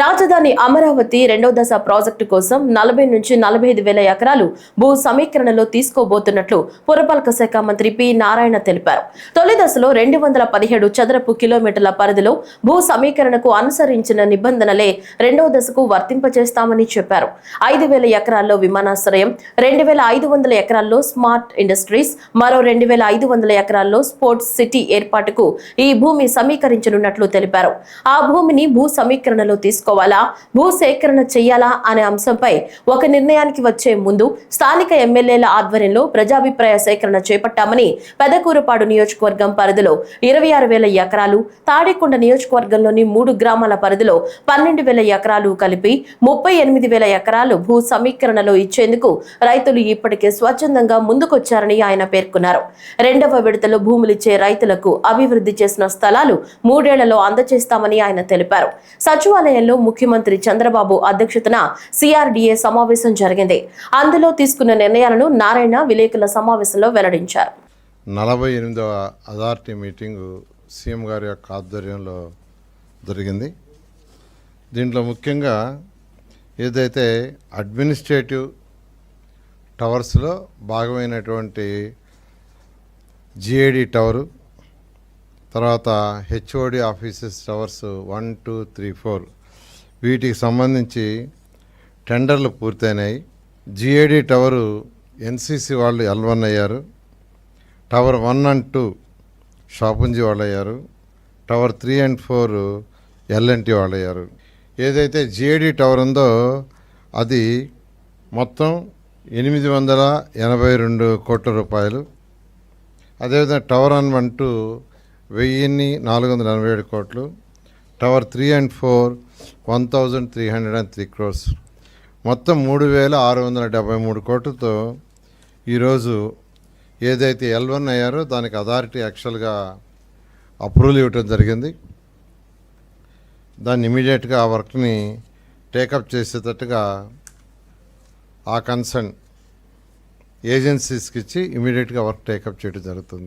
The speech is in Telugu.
రాజధాని అమరావతి రెండో దశ ప్రాజెక్టు కోసం 40 నుంచి 45 వేల ఎకరాలు భూ సమీకరణలో తీసుకోబోతున్నట్లు పురపాలక శాఖ మంత్రి పి నారాయణ తెలిపారు. తొలి దశలో 217 చదరపు కిలోమీటర్ల పరిధిలో భూ సమీకరణకు అనుసరించిన నిబంధనలే రెండో దశకు వర్తింపజేస్తామని చెప్పారు. 5,000 ఎకరాల్లో విమానాశ్రయం, 2,500 ఎకరాల్లో స్మార్ట్ ఇండస్ట్రీస్, మరో 2,500 ఎకరాల్లో స్పోర్ట్స్ సిటీ ఏర్పాటుకు ఈ భూమి సమీకరించనున్నట్లు తెలిపారు. ఆ భూమిని భూ సమీకరణలో తీసుకోవాలా, భూ సేకరణ చేయాలా అనే అంశంపై ఒక నిర్ణయానికి వచ్చే ముందు స్థానిక ఎమ్మెల్యేల ఆధ్వర్యంలో ప్రజాభిప్రాయ సేకరణ చేపట్టామని, పెదకూరుపాడు నియోజకవర్గం పరిధిలో 26,000 ఎకరాలు, తాడేకొండ నియోజకవర్గంలోని 3 గ్రామాల పరిధిలో 12,000 ఎకరాలు కలిపి 38,000 ఎకరాలు భూ సమీకరణలో ఇచ్చేందుకు రైతులు ఇప్పటికే స్వచ్ఛందంగా ముందుకొచ్చారని ఆయన పేర్కొన్నారు. రెండవ విడతలో భూములిచ్చే రైతులకు అభివృద్ధి చేసిన స్థలాలు 3 ఏళ్లలో అందజేస్తామని ఆయన తెలిపారు. సచివాలయంలో ముఖ్యమంత్రి చంద్రబాబు అధ్యక్షతన సిఆర్డీఏ సమావేశం జరిగింది. అందులో తీసుకున్న నిర్ణయాలను నారాయణ విలేకరుల సమావేశంలో వెల్లడించారు. 48వ అథారిటీ మీటింగు సీఎం గారి యొక్క ఆధ్వర్యంలో జరిగింది. దీంట్లో ముఖ్యంగా ఏదైతే అడ్మినిస్ట్రేటివ్ టవర్స్లో భాగమైనటువంటి జిఐడి టవరు, తర్వాత హెచ్ఓడి ఆఫీసెస్ టవర్స్ 1, 2, 3, 4 వీటికి సంబంధించి టెండర్లు పూర్తయినాయి. జిఐడి టవరు ఎన్సిసి వాళ్ళు L1 అయ్యారు, టవర్ 1 and 2 షాపుంజీ వాళ్ళు అయ్యారు, టవర్ 3 and 4 L&T వాళ్ళు అయ్యారు. ఏదైతే జిఐడి టవర్ ఉందో అది మొత్తం 882 కోట్ల రూపాయలు. అదేవిధంగా టవర్ 1 and 2 1,487 కోట్లు, టవర్ 3 and 4 1,303 crores, మొత్తం 3,673 కోట్లతో ఈరోజు ఏదైతే L1 అయ్యారో దానికి అథారిటీ యాక్చువల్గా అప్రూవల్ ఇవ్వటం జరిగింది. దాన్ని ఇమీడియట్గా ఆ వర్క్ని టేకప్ చేసేటట్టుగా ఆ కన్సర్న్ ఏజెన్సీస్కి ఇచ్చి ఇమీడియట్గా వర్క్ టేకప్ చేయడం జరుగుతుంది.